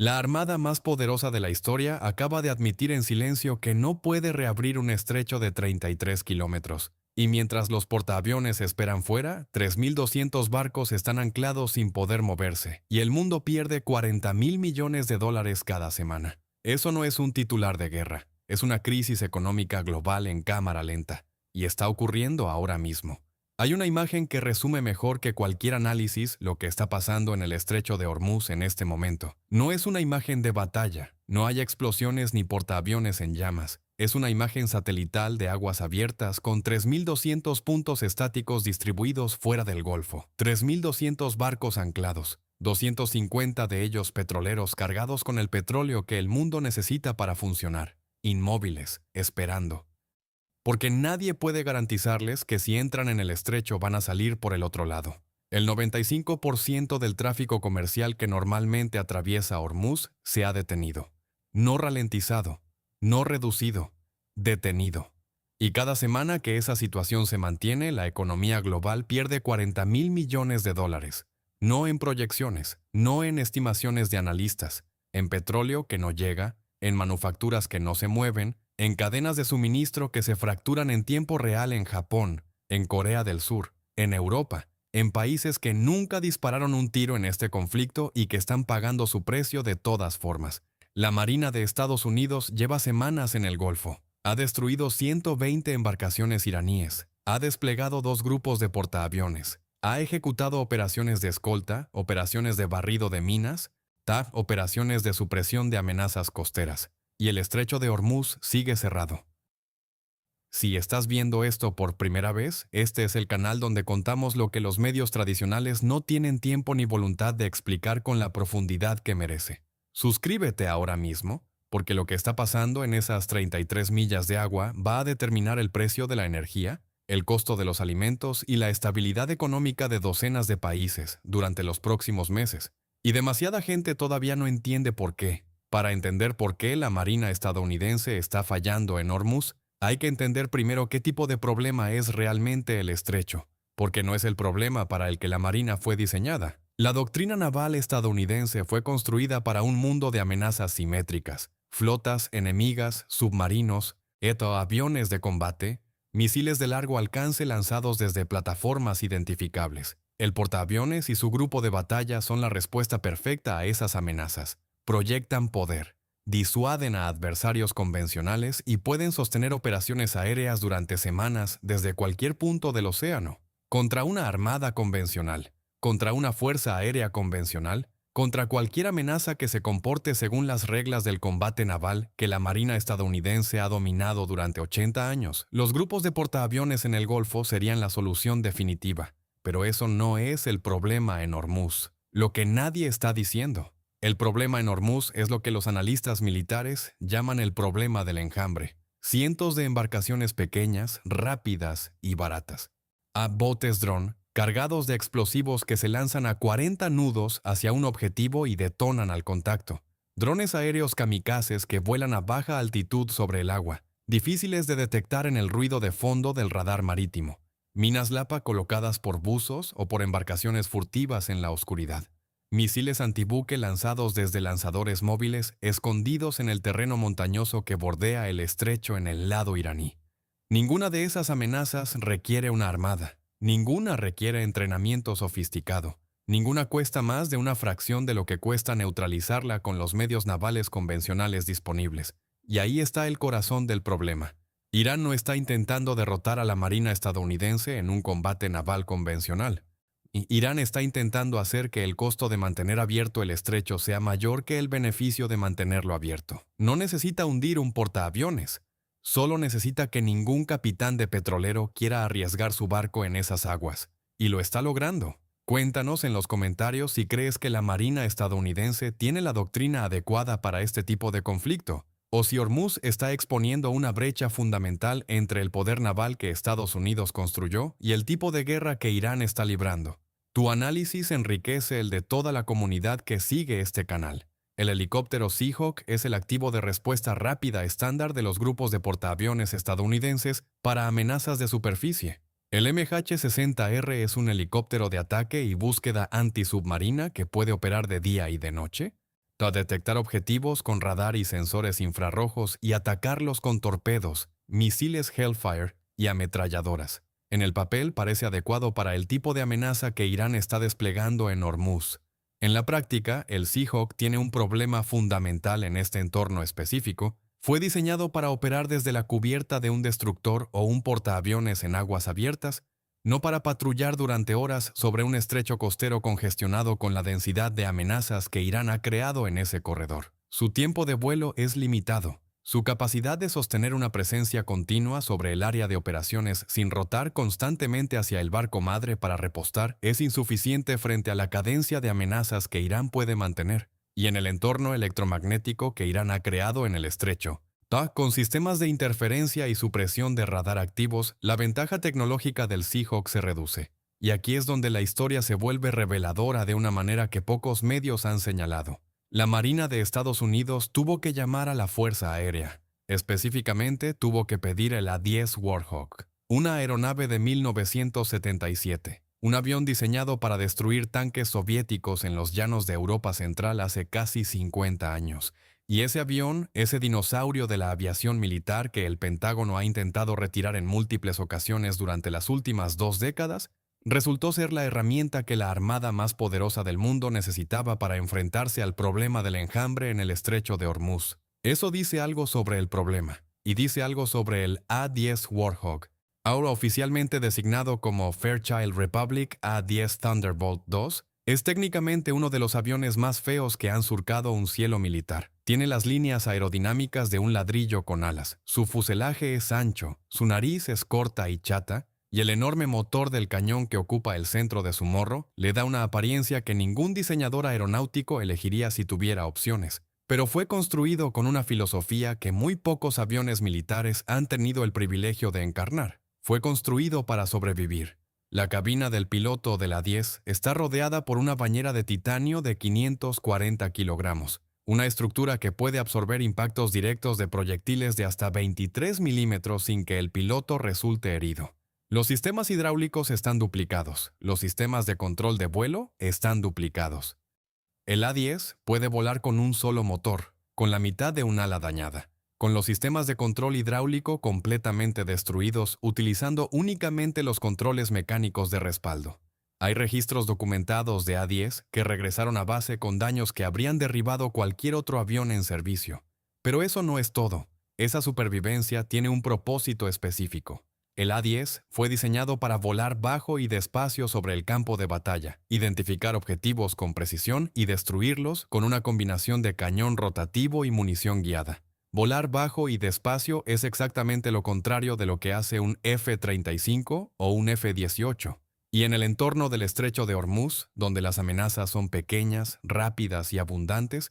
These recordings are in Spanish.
La armada más poderosa de la historia acaba de admitir en silencio que no puede reabrir un estrecho de 33 kilómetros. Y mientras los portaaviones esperan fuera, 3.200 barcos están anclados sin poder moverse, y el mundo pierde 40.000 millones de dólares cada semana. Eso no es un titular de guerra, es una crisis económica global en cámara lenta, y está ocurriendo ahora mismo. Hay una imagen que resume mejor que cualquier análisis lo que está pasando en el estrecho de Hormuz en este momento. No es una imagen de batalla, no hay explosiones ni portaaviones en llamas. Es una imagen satelital de aguas abiertas con 3.200 puntos estáticos distribuidos fuera del Golfo, 3.200 barcos anclados, 250 de ellos petroleros cargados con el petróleo que el mundo necesita para funcionar, inmóviles, esperando. Porque nadie puede garantizarles que si entran en el estrecho van a salir por el otro lado. El 95% del tráfico comercial que normalmente atraviesa Hormuz se ha detenido. No ralentizado, no reducido, detenido. Y cada semana que esa situación se mantiene, la economía global pierde 40.000 millones de dólares. No en proyecciones, no en estimaciones de analistas, en petróleo que no llega, en manufacturas que no se mueven, en cadenas de suministro que se fracturan en tiempo real en Japón, en Corea del Sur, en Europa, en países que nunca dispararon un tiro en este conflicto y que están pagando su precio de todas formas. La Marina de Estados Unidos lleva semanas en el Golfo. Ha destruido 120 embarcaciones iraníes. Ha desplegado 2 grupos de portaaviones. Ha ejecutado operaciones de escolta, operaciones de barrido de minas, operaciones de supresión de amenazas costeras. Y el estrecho de Hormuz sigue cerrado. Si estás viendo esto por primera vez, este es el canal donde contamos lo que los medios tradicionales no tienen tiempo ni voluntad de explicar con la profundidad que merece. Suscríbete ahora mismo, porque lo que está pasando en esas 33 millas de agua va a determinar el precio de la energía, el costo de los alimentos y la estabilidad económica de docenas de países durante los próximos meses. Y demasiada gente todavía no entiende por qué. Para entender por qué la Marina estadounidense está fallando en Hormuz, hay que entender primero qué tipo de problema es realmente el estrecho, porque no es el problema para el que la Marina fue diseñada. La doctrina naval estadounidense fue construida para un mundo de amenazas simétricas, flotas enemigas, submarinos, aviones de combate, misiles de largo alcance lanzados desde plataformas identificables. El portaaviones y su grupo de batalla son la respuesta perfecta a esas amenazas. Proyectan poder, disuaden a adversarios convencionales y pueden sostener operaciones aéreas durante semanas desde cualquier punto del océano, contra una armada convencional, contra una fuerza aérea convencional, contra cualquier amenaza que se comporte según las reglas del combate naval que la Marina estadounidense ha dominado durante 80 años. Los grupos de portaaviones en el Golfo serían la solución definitiva, pero eso no es el problema en Hormuz, lo que nadie está diciendo. El problema en Hormuz es lo que los analistas militares llaman el problema del enjambre. Cientos de embarcaciones pequeñas, rápidas y baratas. A botes dron, cargados de explosivos que se lanzan a 40 nudos hacia un objetivo y detonan al contacto. Drones aéreos kamikazes que vuelan a baja altitud sobre el agua, difíciles de detectar en el ruido de fondo del radar marítimo. Minas Lapa colocadas por buzos o por embarcaciones furtivas en la oscuridad. Misiles antibuque lanzados desde lanzadores móviles escondidos en el terreno montañoso que bordea el estrecho en el lado iraní. Ninguna de esas amenazas requiere una armada. Ninguna requiere entrenamiento sofisticado. Ninguna cuesta más de una fracción de lo que cuesta neutralizarla con los medios navales convencionales disponibles. Y ahí está el corazón del problema. Irán no está intentando derrotar a la Marina estadounidense en un combate naval convencional. Irán está intentando hacer que el costo de mantener abierto el estrecho sea mayor que el beneficio de mantenerlo abierto. No necesita hundir un portaaviones. Solo necesita que ningún capitán de petrolero quiera arriesgar su barco en esas aguas. Y lo está logrando. Cuéntanos en los comentarios si crees que la Marina estadounidense tiene la doctrina adecuada para este tipo de conflicto, o si Hormuz está exponiendo una brecha fundamental entre el poder naval que Estados Unidos construyó y el tipo de guerra que Irán está librando. Tu análisis enriquece el de toda la comunidad que sigue este canal. El helicóptero Seahawk es el activo de respuesta rápida estándar de los grupos de portaaviones estadounidenses para amenazas de superficie. El MH-60R es un helicóptero de ataque y búsqueda antisubmarina que puede operar de día y de noche. a detectar objetivos con radar y sensores infrarrojos y atacarlos con torpedos, misiles Hellfire y ametralladoras. En el papel parece adecuado para el tipo de amenaza que Irán está desplegando en Hormuz. En la práctica, el Seahawk tiene un problema fundamental en este entorno específico. Fue diseñado para operar desde la cubierta de un destructor o un portaaviones en aguas abiertas, no para patrullar durante horas sobre un estrecho costero congestionado con la densidad de amenazas que Irán ha creado en ese corredor. Su tiempo de vuelo es limitado. Su capacidad de sostener una presencia continua sobre el área de operaciones sin rotar constantemente hacia el barco madre para repostar es insuficiente frente a la cadencia de amenazas que Irán puede mantener y en el entorno electromagnético que Irán ha creado en el estrecho. Con sistemas de interferencia y supresión de radar activos, la ventaja tecnológica del Seahawk se reduce. Y aquí es donde la historia se vuelve reveladora de una manera que pocos medios han señalado. La Marina de Estados Unidos tuvo que llamar a la Fuerza Aérea. Específicamente, tuvo que pedir el A-10 Warhawk, una aeronave de 1977, un avión diseñado para destruir tanques soviéticos en los llanos de Europa Central hace casi 50 años. Y ese avión, ese dinosaurio de la aviación militar que el Pentágono ha intentado retirar en múltiples ocasiones durante las últimas 2 décadas, resultó ser la herramienta que la armada más poderosa del mundo necesitaba para enfrentarse al problema del enjambre en el estrecho de Hormuz. Eso dice algo sobre el problema, y dice algo sobre el A-10 Warhawk, ahora oficialmente designado como Fairchild Republic A-10 Thunderbolt II. Es técnicamente uno de los aviones más feos que han surcado un cielo militar. Tiene las líneas aerodinámicas de un ladrillo con alas, su fuselaje es ancho, su nariz es corta y chata, y el enorme motor del cañón que ocupa el centro de su morro le da una apariencia que ningún diseñador aeronáutico elegiría si tuviera opciones. Pero fue construido con una filosofía que muy pocos aviones militares han tenido el privilegio de encarnar. Fue construido para sobrevivir. La cabina del piloto de la A-10 está rodeada por una bañera de titanio de 540 kilogramos, una estructura que puede absorber impactos directos de proyectiles de hasta 23 milímetros sin que el piloto resulte herido. Los sistemas hidráulicos están duplicados, los sistemas de control de vuelo están duplicados. El A-10 puede volar con un solo motor, con la mitad de un ala dañada, con los sistemas de control hidráulico completamente destruidos, utilizando únicamente los controles mecánicos de respaldo. Hay registros documentados de A-10 que regresaron a base con daños que habrían derribado cualquier otro avión en servicio. Pero eso no es todo. Esa supervivencia tiene un propósito específico. El A-10 fue diseñado para volar bajo y despacio sobre el campo de batalla, identificar objetivos con precisión y destruirlos con una combinación de cañón rotativo y munición guiada. Volar bajo y despacio es exactamente lo contrario de lo que hace un F-35 o un F-18. Y en el entorno del estrecho de Hormuz, donde las amenazas son pequeñas, rápidas y abundantes,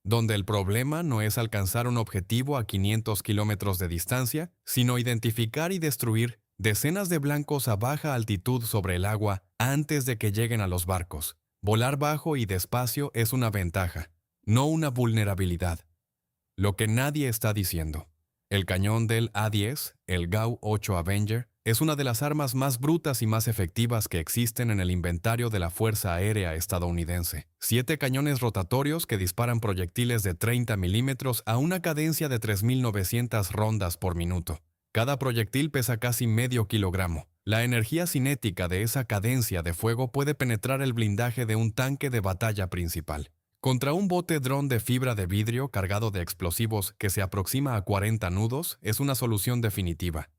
donde el problema no es alcanzar un objetivo a 500 kilómetros de distancia, sino identificar y destruir decenas de blancos a baja altitud sobre el agua antes de que lleguen a los barcos. Volar bajo y despacio es una ventaja, no una vulnerabilidad. Lo que nadie está diciendo. El cañón del A-10, el GAU-8 Avenger, es una de las armas más brutas y más efectivas que existen en el inventario de la Fuerza Aérea estadounidense. 7 cañones rotatorios que disparan proyectiles de 30 milímetros a una cadencia de 3.900 rondas por minuto. Cada proyectil pesa casi medio kilogramo. La energía cinética de esa cadencia de fuego puede penetrar el blindaje de un tanque de batalla principal. Contra un bote dron de fibra de vidrio cargado de explosivos que se aproxima a 40 nudos es una solución definitiva.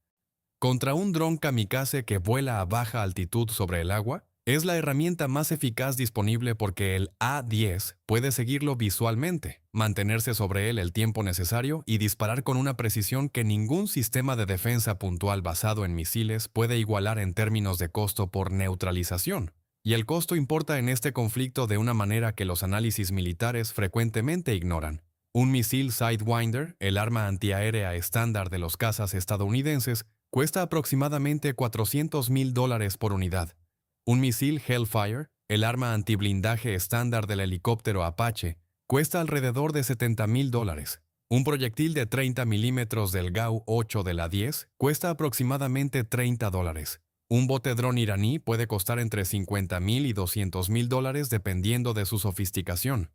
Contra un dron kamikaze que vuela a baja altitud sobre el agua, es la herramienta más eficaz disponible porque el A-10 puede seguirlo visualmente, mantenerse sobre él el tiempo necesario y disparar con una precisión que ningún sistema de defensa puntual basado en misiles puede igualar en términos de costo por neutralización. Y el costo importa en este conflicto de una manera que los análisis militares frecuentemente ignoran. Un misil Sidewinder, el arma antiaérea estándar de los cazas estadounidenses, cuesta aproximadamente $400,000 por unidad. Un misil Hellfire, el arma antiblindaje estándar del helicóptero Apache, cuesta alrededor de $70,000. Un proyectil de 30 milímetros del GAU-8 de la A-10 cuesta aproximadamente $30. Un bote dron iraní puede costar entre $50,000 y $200,000 dependiendo de su sofisticación.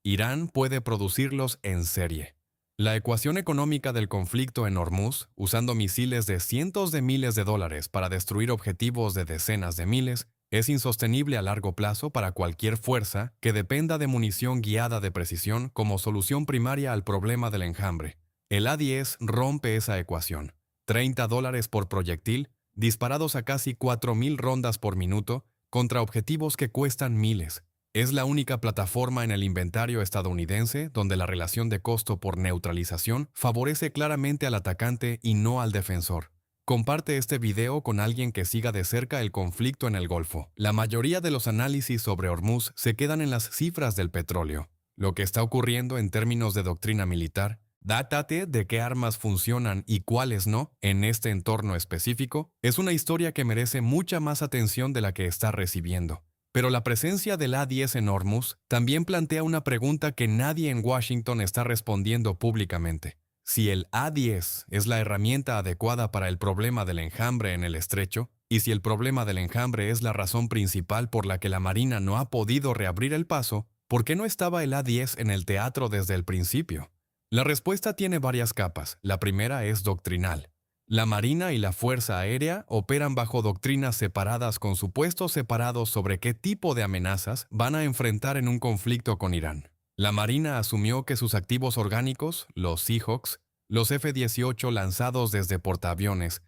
Irán puede producirlos en serie. La ecuación económica del conflicto en Hormuz, usando misiles de cientos de miles de dólares para destruir objetivos de decenas de miles, es insostenible a largo plazo para cualquier fuerza que dependa de munición guiada de precisión como solución primaria al problema del enjambre. El A-10 rompe esa ecuación. $30 por proyectil, disparados a casi 4.000 rondas por minuto, contra objetivos que cuestan miles. Es la única plataforma en el inventario estadounidense donde la relación de costo por neutralización favorece claramente al atacante y no al defensor. Comparte este video con alguien que siga de cerca el conflicto en el Golfo. La mayoría de los análisis sobre Hormuz se quedan en las cifras del petróleo. Lo que está ocurriendo en términos de doctrina militar, dátate de qué armas funcionan y cuáles no en este entorno específico, es una historia que merece mucha más atención de la que está recibiendo. Pero la presencia del A-10 en Hormuz también plantea una pregunta que nadie en Washington está respondiendo públicamente. Si el A-10 es la herramienta adecuada para el problema del enjambre en el estrecho, y si el problema del enjambre es la razón principal por la que la Marina no ha podido reabrir el paso, ¿por qué no estaba el A-10 en el teatro desde el principio? La respuesta tiene varias capas. La primera es doctrinal. La Marina y la Fuerza Aérea operan bajo doctrinas separadas con supuestos separados sobre qué tipo de amenazas van a enfrentar en un conflicto con Irán. La Marina asumió que sus activos orgánicos, los Seahawks, los F-18 lanzados desde portaaviones,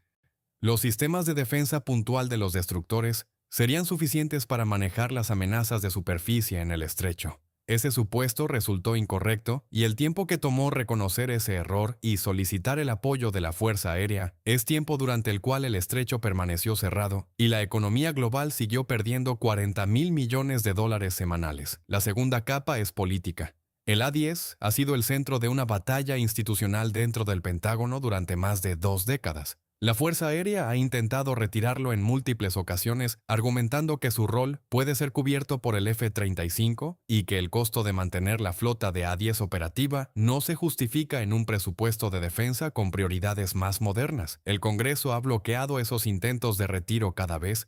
los sistemas de defensa puntual de los destructores, serían suficientes para manejar las amenazas de superficie en el estrecho. Ese supuesto resultó incorrecto y el tiempo que tomó reconocer ese error y solicitar el apoyo de la Fuerza Aérea es tiempo durante el cual el estrecho permaneció cerrado y la economía global siguió perdiendo $40.000 millones semanales. La segunda capa es política. El A-10 ha sido el centro de una batalla institucional dentro del Pentágono durante más de 2 décadas. La Fuerza Aérea ha intentado retirarlo en múltiples ocasiones, argumentando que su rol puede ser cubierto por el F-35 y que el costo de mantener la flota de A-10 operativa no se justifica en un presupuesto de defensa con prioridades más modernas. El Congreso ha bloqueado esos intentos de retiro cada vez,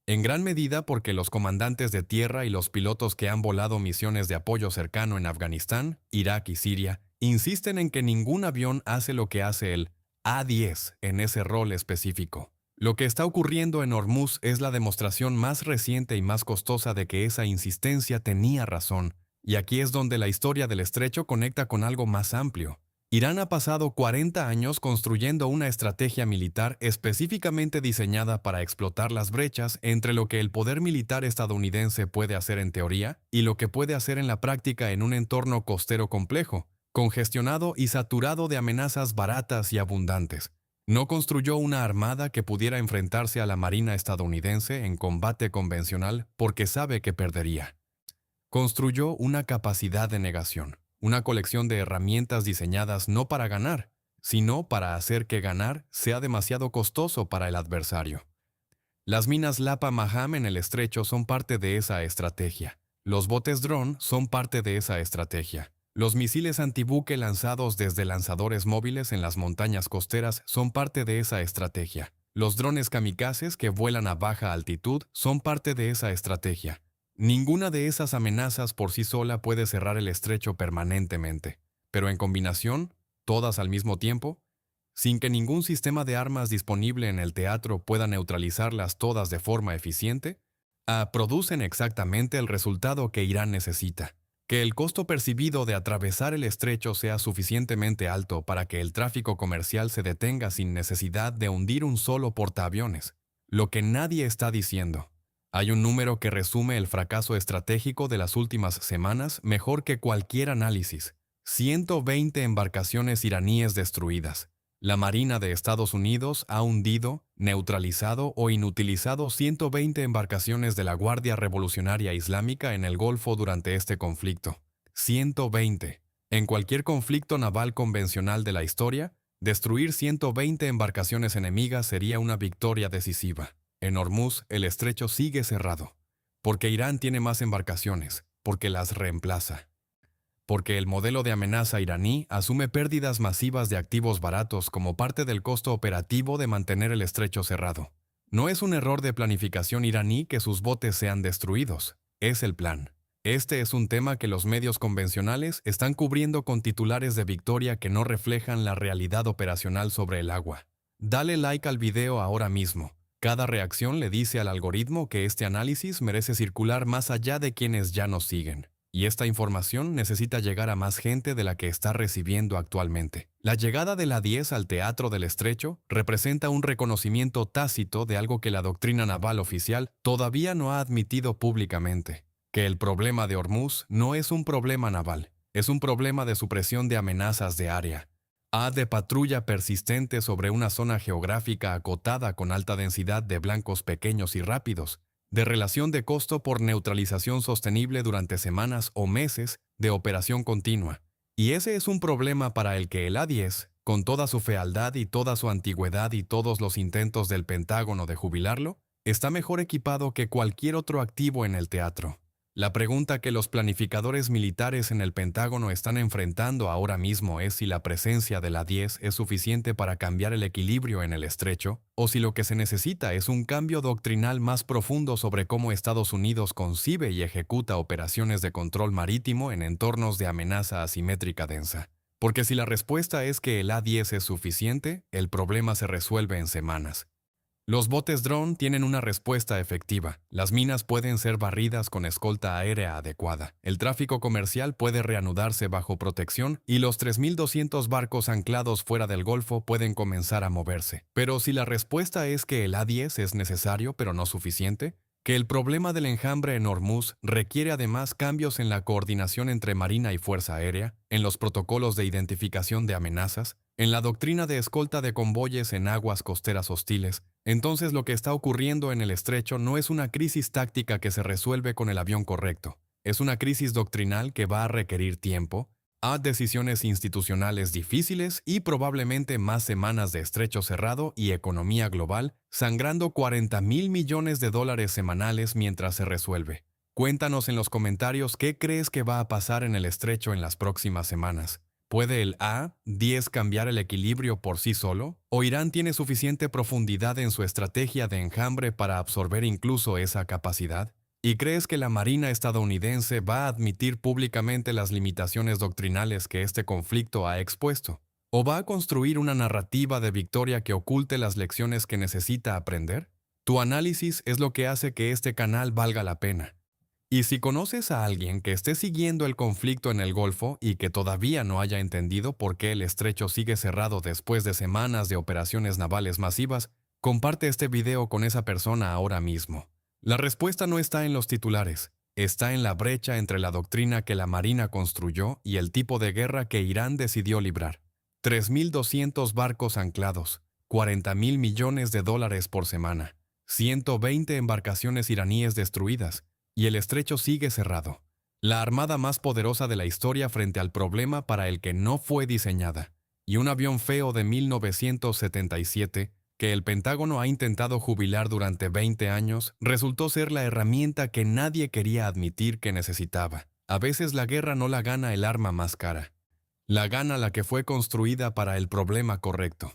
en gran medida porque los comandantes de tierra y los pilotos que han volado misiones de apoyo cercano en Afganistán, Irak y Siria insisten en que ningún avión hace lo que hace el A-10 en ese rol específico. Lo que está ocurriendo en Hormuz es la demostración más reciente y más costosa de que esa insistencia tenía razón, y aquí es donde la historia del estrecho conecta con algo más amplio. Irán ha pasado 40 años construyendo una estrategia militar específicamente diseñada para explotar las brechas entre lo que el poder militar estadounidense puede hacer en teoría y lo que puede hacer en la práctica en un entorno costero complejo, congestionado y saturado de amenazas baratas y abundantes. No construyó una armada que pudiera enfrentarse a la Marina estadounidense en combate convencional porque sabe que perdería. Construyó una capacidad de negación, una colección de herramientas diseñadas no para ganar, sino para hacer que ganar sea demasiado costoso para el adversario. Las minas Lapa Maham en el estrecho son parte de esa estrategia. Los botes dron son parte de esa estrategia. Los misiles antibuque lanzados desde lanzadores móviles en las montañas costeras son parte de esa estrategia. Los drones kamikazes que vuelan a baja altitud son parte de esa estrategia. Ninguna de esas amenazas por sí sola puede cerrar el estrecho permanentemente, pero en combinación, todas al mismo tiempo, sin que ningún sistema de armas disponible en el teatro pueda neutralizarlas todas de forma eficiente, producen exactamente el resultado que Irán necesita. Que el costo percibido de atravesar el estrecho sea suficientemente alto para que el tráfico comercial se detenga sin necesidad de hundir un solo portaaviones. Lo que nadie está diciendo. Hay un número que resume el fracaso estratégico de las últimas semanas mejor que cualquier análisis. 120 embarcaciones iraníes destruidas. La Marina de Estados Unidos ha hundido, neutralizado o inutilizado 120 embarcaciones de la Guardia Revolucionaria Islámica en el Golfo durante este conflicto. 120. En cualquier conflicto naval convencional de la historia, destruir 120 embarcaciones enemigas sería una victoria decisiva. En Hormuz, el estrecho sigue cerrado, porque Irán tiene más embarcaciones, porque las reemplaza. Porque el modelo de amenaza iraní asume pérdidas masivas de activos baratos como parte del costo operativo de mantener el estrecho cerrado. No es un error de planificación iraní que sus botes sean destruidos, es el plan. Este es un tema que los medios convencionales están cubriendo con titulares de victoria que no reflejan la realidad operacional sobre el agua. Dale like al video ahora mismo. Cada reacción le dice al algoritmo que este análisis merece circular más allá de quienes ya nos siguen. Y esta información necesita llegar a más gente de la que está recibiendo actualmente. La llegada de la 10 al Teatro del Estrecho representa un reconocimiento tácito de algo que la doctrina naval oficial todavía no ha admitido públicamente: que el problema de Hormuz no es un problema naval, es un problema de supresión de amenazas de área, de patrulla persistente sobre una zona geográfica acotada con alta densidad de blancos pequeños y rápidos, de relación de costo por neutralización sostenible durante semanas o meses de operación continua. Y ese es un problema para el que el A-10, con toda su fealdad y toda su antigüedad y todos los intentos del Pentágono de jubilarlo, está mejor equipado que cualquier otro activo en el teatro. La pregunta que los planificadores militares en el Pentágono están enfrentando ahora mismo es si la presencia de la 10 es suficiente para cambiar el equilibrio en el estrecho, o si lo que se necesita es un cambio doctrinal más profundo sobre cómo Estados Unidos concibe y ejecuta operaciones de control marítimo en entornos de amenaza asimétrica densa. Porque si la respuesta es que el A-10 es suficiente, el problema se resuelve en semanas. Los botes drone tienen una respuesta efectiva. Las minas pueden ser barridas con escolta aérea adecuada. El tráfico comercial puede reanudarse bajo protección y los 3.200 barcos anclados fuera del Golfo pueden comenzar a moverse. Pero si la respuesta es que el A-10 es necesario pero no suficiente, que el problema del enjambre en Hormuz requiere además cambios en la coordinación entre Marina y Fuerza Aérea, en los protocolos de identificación de amenazas, en la doctrina de escolta de convoyes en aguas costeras hostiles, entonces lo que está ocurriendo en el estrecho no es una crisis táctica que se resuelve con el avión correcto. Es una crisis doctrinal que va a requerir tiempo, decisiones institucionales difíciles y probablemente más semanas de estrecho cerrado y economía global, sangrando $40.000 millones semanales mientras se resuelve. Cuéntanos en los comentarios qué crees que va a pasar en el estrecho en las próximas semanas. ¿Puede el A-10 cambiar el equilibrio por sí solo? ¿O Irán tiene suficiente profundidad en su estrategia de enjambre para absorber incluso esa capacidad? ¿Y crees que la Marina estadounidense va a admitir públicamente las limitaciones doctrinales que este conflicto ha expuesto? ¿O va a construir una narrativa de victoria que oculte las lecciones que necesita aprender? Tu análisis es lo que hace que este canal valga la pena. Y si conoces a alguien que esté siguiendo el conflicto en el Golfo y que todavía no haya entendido por qué el estrecho sigue cerrado después de semanas de operaciones navales masivas, comparte este video con esa persona ahora mismo. La respuesta no está en los titulares, está en la brecha entre la doctrina que la Marina construyó y el tipo de guerra que Irán decidió librar. 3.200 barcos anclados, $40.000 millones por semana, 120 embarcaciones iraníes destruidas, y el estrecho sigue cerrado. La armada más poderosa de la historia frente al problema para el que no fue diseñada, y un avión feo de 1977 que el Pentágono ha intentado jubilar durante 20 años, resultó ser la herramienta que nadie quería admitir que necesitaba. A veces la guerra no la gana el arma más cara. La gana la que fue construida para el problema correcto.